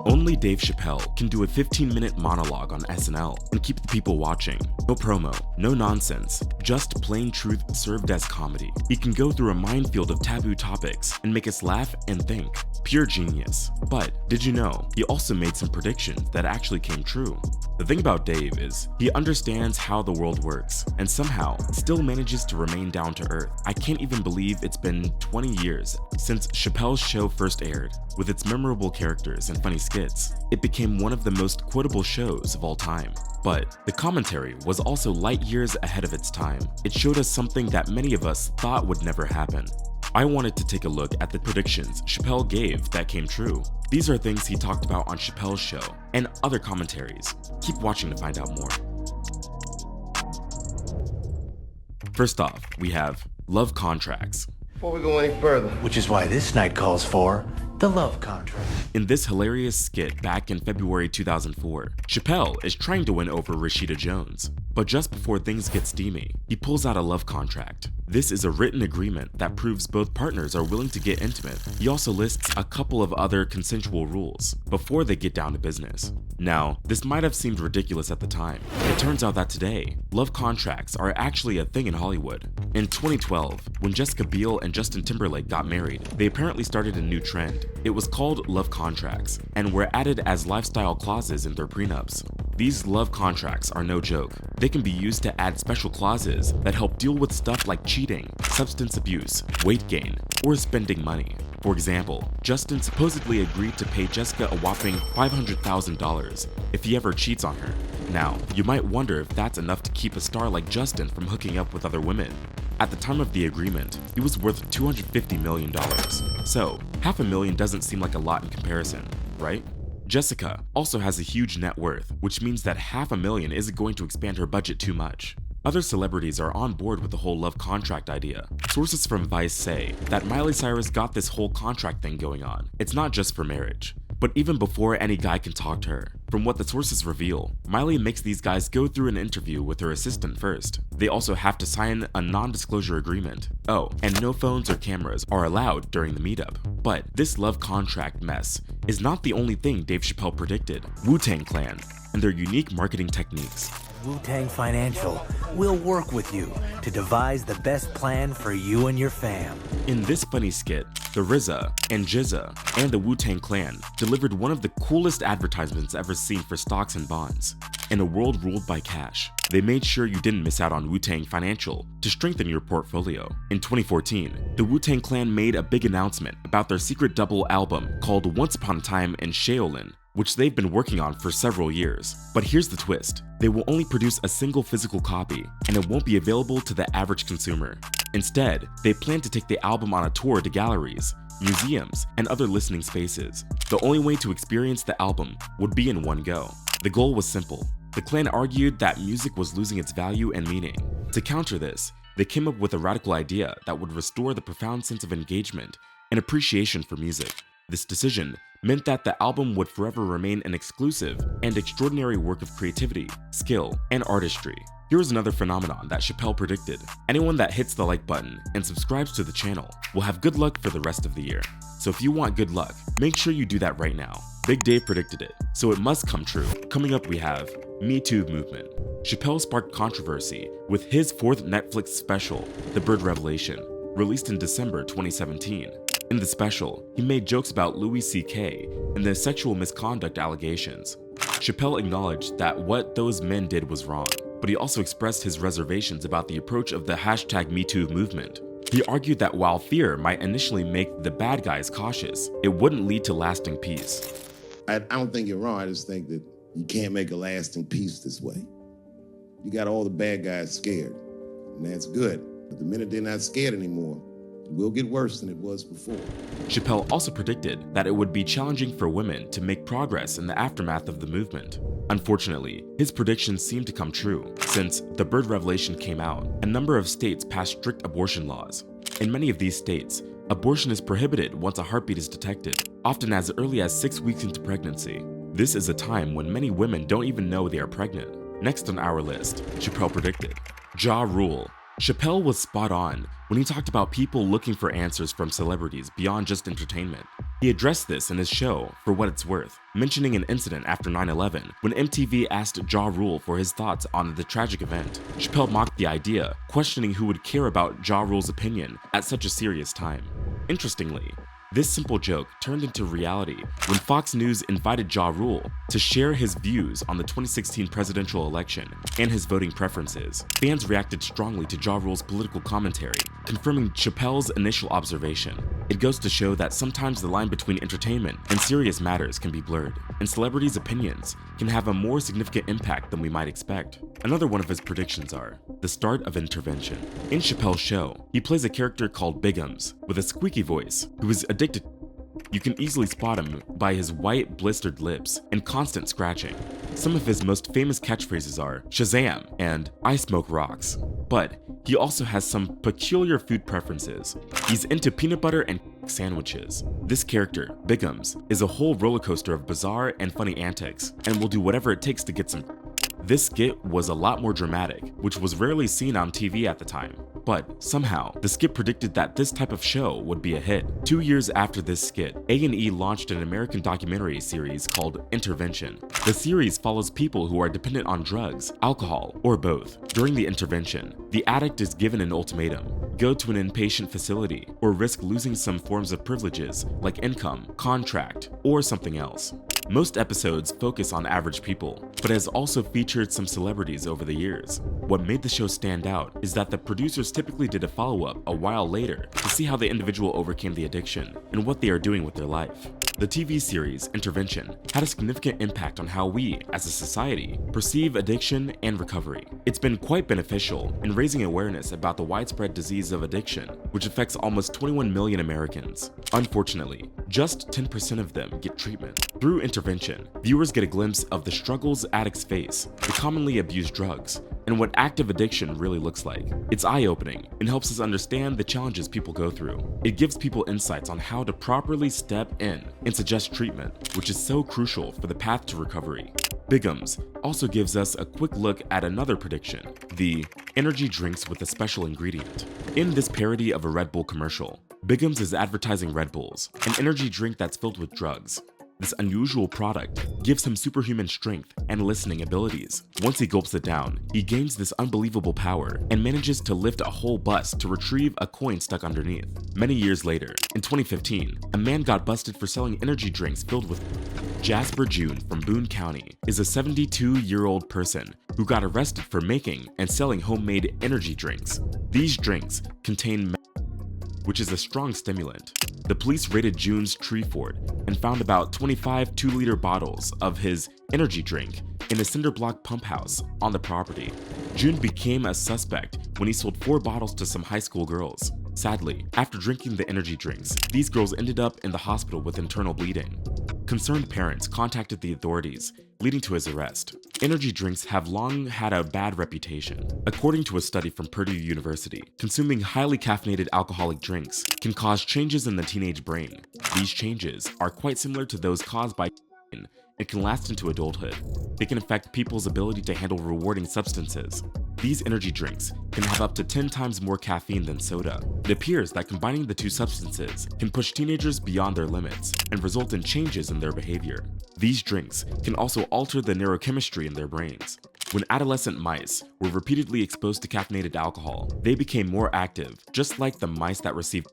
Only Dave Chappelle can do a 15-minute monologue on SNL and keep the people watching. No promo, no nonsense, just plain truth served as comedy. He can go through a minefield of taboo topics and make us laugh and think. Pure genius. But did you know he also made some predictions that actually came true? The thing about Dave is he understands how the world works and somehow still manages to remain down to earth. I can't even believe it's been 20 years since Chappelle's show first aired. With its memorable characters and funny skits, it became one of the most quotable shows of all time. But the commentary was also light years ahead of its time. It showed us something that many of us thought would never happen. I wanted to take a look at the predictions Chappelle gave that came true. These are things he talked about on Chappelle's show and other commentaries. Keep watching to find out more. First off, we have love contracts. Before we go any further, Which is why this night calls for the love contract. In this hilarious skit back in February 2004, Chappelle is trying to win over Rashida Jones. But just before things get steamy, he pulls out a love contract. This is a written agreement that proves both partners are willing to get intimate. He also lists a couple of other consensual rules before they get down to business. Now, this might have seemed ridiculous at the time. It turns out that today, love contracts are actually a thing in Hollywood. In 2012, when Jessica Biel and Justin Timberlake got married, they apparently started a new trend. It was called love contracts and were added as lifestyle clauses in their prenups. These love contracts are no joke. They can be used to add special clauses that help deal with stuff like cheating, substance abuse, weight gain, or spending money. For example, Justin supposedly agreed to pay Jessica a whopping $500,000 if he ever cheats on her. Now, you might wonder if that's enough to keep a star like Justin from hooking up with other women. At the time of the agreement, he was worth $250 million. So, $500,000 doesn't seem like a lot in comparison, right? Jessica also has a huge net worth, which means that $500,000 isn't going to expand her budget too much. Other celebrities are on board with the whole love contract idea. Sources from Vice say that Miley Cyrus got this whole contract thing going on. It's not just for marriage, but even before any guy can talk to her. From what the sources reveal, Miley makes these guys go through an interview with her assistant first. They also have to sign a non-disclosure agreement. Oh, and no phones or cameras are allowed during the meetup. But this love contract mess is not the only thing Dave Chappelle predicted. Wu-Tang Clan and their unique marketing techniques. Wu-Tang Financial will work with you to devise the best plan for you and your fam. In this funny skit, the RZA and GZA and the Wu-Tang Clan delivered one of the coolest advertisements ever seen for stocks and bonds. In a world ruled by cash, they made sure you didn't miss out on Wu-Tang Financial to strengthen your portfolio. In 2014, the Wu-Tang Clan made a big announcement about their secret double album called Once Upon a Time in Shaolin, which they've been working on for several years. But here's the twist. They will only produce a single physical copy, and it won't be available to the average consumer. Instead, they plan to take the album on a tour to galleries, museums, and other listening spaces. The only way to experience the album would be in one go. The goal was simple. The clan argued that music was losing its value and meaning. To counter this, they came up with a radical idea that would restore the profound sense of engagement and appreciation for music. This decision meant that the album would forever remain an exclusive and extraordinary work of creativity, skill, and artistry. Here's another phenomenon that Chappelle predicted. Anyone that hits the like button and subscribes to the channel will have good luck for the rest of the year. So if you want good luck, make sure you do that right now. Big Dave predicted it, so it must come true. Coming up, we have Me Too movement. Chappelle sparked controversy with his fourth Netflix special, The Bird Revelation, released in December 2017. In the special, he made jokes about Louis C.K. and the sexual misconduct allegations. Chappelle acknowledged that what those men did was wrong, but he also expressed his reservations about the approach of the #MeToo movement. He argued that while fear might initially make the bad guys cautious, it wouldn't lead to lasting peace. I don't think you're wrong. I just think that you can't make a lasting peace this way. You got all the bad guys scared, and that's good. But the minute they're not scared anymore, it will get worse than it was before. Chappelle also predicted that it would be challenging for women to make progress in the aftermath of the movement. Unfortunately, his predictions seemed to come true. Since The Bird Revelation came out, a number of states passed strict abortion laws. In many of these states, abortion is prohibited once a heartbeat is detected, often as early as 6 weeks into pregnancy. This is a time when many women don't even know they are pregnant. Next on our list, Chappelle predicted Ja Rule. Chappelle was spot on when he talked about people looking for answers from celebrities beyond just entertainment. He addressed this in his show For What It's Worth, mentioning an incident after 9/11 when MTV asked Ja Rule for his thoughts on the tragic event. Chappelle mocked the idea, questioning who would care about Ja Rule's opinion at such a serious time. Interestingly, this simple joke turned into reality when Fox News invited Ja Rule to share his views on the 2016 presidential election and his voting preferences. Fans reacted strongly to Ja Rule's political commentary, confirming Chappelle's initial observation. It goes to show that sometimes the line between entertainment and serious matters can be blurred, and celebrities' opinions can have a more significant impact than we might expect. Another one of his predictions are the start of intervention. In Chappelle's show, he plays a character called Biggums with a squeaky voice who is addicted. You can easily spot him by his white, blistered lips and constant scratching. Some of his most famous catchphrases are Shazam and I smoke rocks. But he also has some peculiar food preferences. He's into peanut butter and sandwiches. This character, Biggums, is a whole roller coaster of bizarre and funny antics and will do whatever it takes to get some. This skit was a lot more dramatic, which was rarely seen on TV at the time. But somehow, the skit predicted that this type of show would be a hit. 2 years after this skit, A&E launched an American documentary series called Intervention. The series follows people who are dependent on drugs, alcohol, or both. During the intervention, the addict is given an ultimatum: go to an inpatient facility or risk losing some forms of privileges like income, contract, or something else. Most episodes focus on average people, but has also featured some celebrities over the years. What made the show stand out is that the producers typically did a follow-up a while later to see how the individual overcame the addiction and what they are doing with their life. The TV series, Intervention, had a significant impact on how we, as a society, perceive addiction and recovery. It's been quite beneficial in raising awareness about the widespread disease of addiction, which affects almost 21 million Americans. Unfortunately, just 10% of them get treatment. Through Intervention, viewers get a glimpse of the struggles addicts face, the commonly abused drugs, and what active addiction really looks like. It's eye-opening and helps us understand the challenges people go through. It gives people insights on how to properly step in and suggest treatment, which is so crucial for the path to recovery. Biggums also gives us a quick look at another prediction, the energy drinks with a special ingredient. In this parody of a Red Bull commercial, Biggums is advertising Red Bulls, an energy drink that's filled with drugs. This unusual product gives him superhuman strength and listening abilities. Once he gulps it down, he gains this unbelievable power and manages to lift a whole bus to retrieve a coin stuck underneath. Many years later, in 2015, a man got busted for selling energy drinks filled with. Jasper June from Boone County is a 72-year-old person who got arrested for making and selling homemade energy drinks. These drinks contain which is a strong stimulant. The police raided June's tree fort and found about 25 2-liter bottles of his energy drink in a cinder block pump house on the property. June became a suspect when he sold 4 bottles to some high school girls. Sadly, after drinking the energy drinks, these girls ended up in the hospital with internal bleeding. Concerned parents contacted the authorities, leading to his arrest. Energy drinks have long had a bad reputation. According to a study from Purdue University, consuming highly caffeinated alcoholic drinks can cause changes in the teenage brain. These changes are quite similar to those caused by and can last into adulthood. They can affect people's ability to handle rewarding substances. These energy drinks can have up to 10 times more caffeine than soda. It appears that combining the two substances can push teenagers beyond their limits and result in changes in their behavior. These drinks can also alter the neurochemistry in their brains. When adolescent mice were repeatedly exposed to caffeinated alcohol, they became more active, just like the mice that received.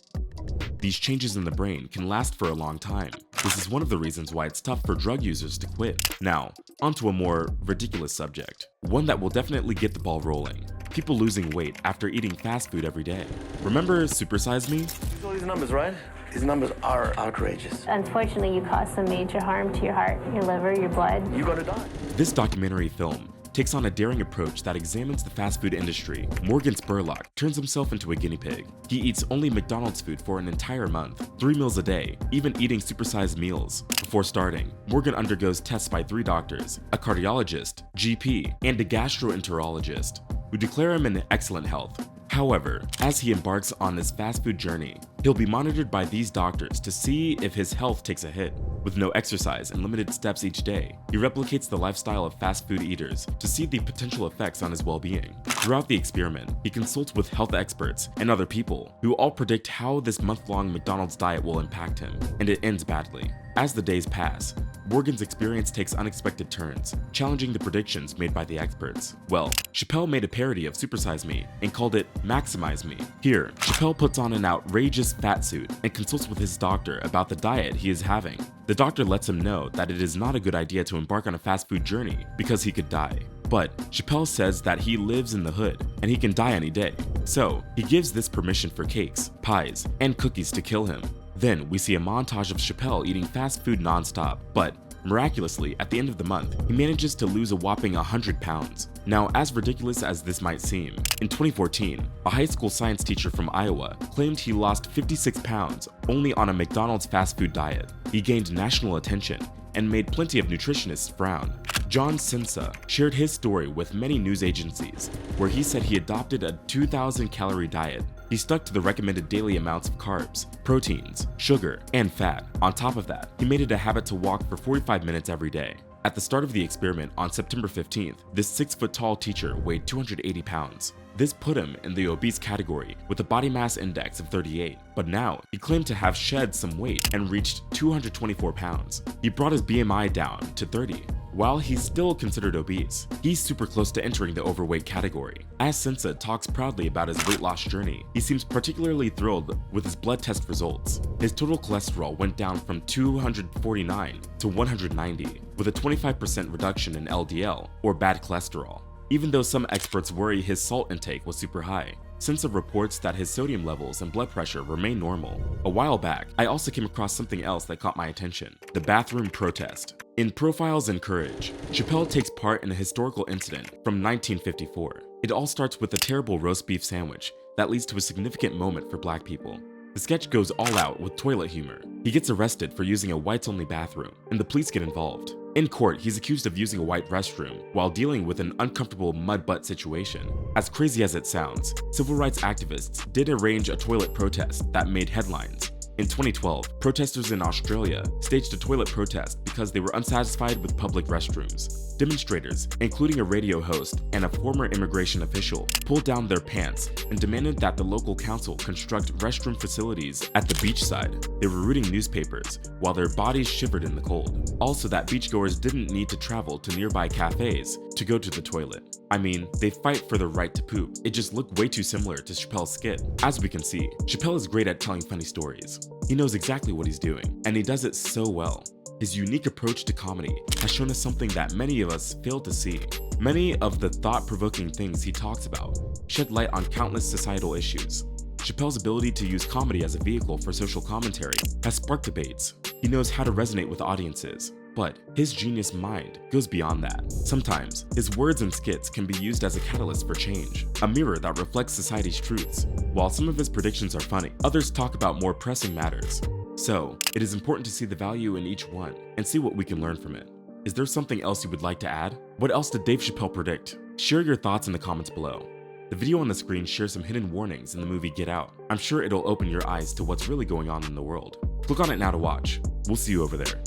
These changes in the brain can last for a long time. This is one of the reasons why it's tough for drug users to quit. Now, onto a more ridiculous subject. One that will definitely get the ball rolling. People losing weight after eating fast food every day. Remember Super Size Me? All these numbers, right? These numbers are outrageous. Unfortunately, you cause some major harm to your heart, your liver, your blood. You're gonna die. This documentary film takes on a daring approach that examines the fast food industry. Morgan Spurlock turns himself into a guinea pig. He eats only McDonald's food for an entire month, 3 meals a day, even eating supersized meals. Before starting, Morgan undergoes tests by 3 doctors, a cardiologist, GP, and a gastroenterologist, who declare him in excellent health. However, as he embarks on this fast food journey, he'll be monitored by these doctors to see if his health takes a hit. With no exercise and limited steps each day, he replicates the lifestyle of fast food eaters to see the potential effects on his well-being. Throughout the experiment, he consults with health experts and other people who all predict how this month-long McDonald's diet will impact him, and it ends badly. As the days pass, Morgan's experience takes unexpected turns, challenging the predictions made by the experts. Well, Chappelle made a parody of Super Size Me and called it Maximize Me. Here, Chappelle puts on an outrageous fat suit and consults with his doctor about the diet he is having. The doctor lets him know that it is not a good idea to embark on a fast food journey because he could die. But Chappelle says that he lives in the hood and he can die any day. So he gives this permission for cakes, pies, and cookies to kill him. Then we see a montage of Chappelle eating fast food nonstop, but miraculously, at the end of the month, he manages to lose a whopping 100 pounds. Now, as ridiculous as this might seem, in 2014, a high school science teacher from Iowa claimed he lost 56 pounds only on a McDonald's fast food diet. He gained national attention and made plenty of nutritionists frown. John Sensa shared his story with many news agencies, where he said he adopted a 2,000-calorie diet. He stuck to the recommended daily amounts of carbs, proteins, sugar, and fat. On top of that, he made it a habit to walk for 45 minutes every day. At the start of the experiment on September 15th, this 6-foot-tall teacher weighed 280 pounds. This put him in the obese category with a body mass index of 38, but now he claimed to have shed some weight and reached 224 pounds. He brought his BMI down to 30. While he's still considered obese, he's super close to entering the overweight category. As Sensa talks proudly about his weight loss journey, he seems particularly thrilled with his blood test results. His total cholesterol went down from 249 to 190, with a 25% reduction in LDL, or bad cholesterol. Even though some experts worry his salt intake was super high, Sensa reports that his sodium levels and blood pressure remain normal. A while back, I also came across something else that caught my attention: the bathroom protest. In Profiles in Courage, Chappelle takes part in a historical incident from 1954. It all starts with a terrible roast beef sandwich that leads to a significant moment for Black people. The sketch goes all out with toilet humor. He gets arrested for using a whites-only bathroom, and the police get involved. In court, he's accused of using a white restroom while dealing with an uncomfortable mud butt situation. As crazy as it sounds, civil rights activists did arrange a toilet protest that made headlines. In 2012, protesters in Australia staged a toilet protest because they were unsatisfied with public restrooms. Demonstrators, including a radio host and a former immigration official, pulled down their pants and demanded that the local council construct restroom facilities at the beachside. They were reading newspapers while their bodies shivered in the cold. Also, that beachgoers didn't need to travel to nearby cafes to go to the toilet. I mean, they fight for the right to poop. It just looked way too similar to Chappelle's skit. As we can see, Chappelle is great at telling funny stories. He knows exactly what he's doing, and he does it so well. His unique approach to comedy has shown us something that many of us fail to see. Many of the thought-provoking things he talks about shed light on countless societal issues. Chappelle's ability to use comedy as a vehicle for social commentary has sparked debates. He knows how to resonate with audiences, but his genius mind goes beyond that. Sometimes, his words and skits can be used as a catalyst for change, a mirror that reflects society's truths. While some of his predictions are funny, others talk about more pressing matters. So, it is important to see the value in each one and see what we can learn from it. Is there something else you would like to add? What else did Dave Chappelle predict? Share your thoughts in the comments below. The video on the screen shares some hidden warnings in the movie Get Out. I'm sure it'll open your eyes to what's really going on in the world. Click on it now to watch. We'll see you over there.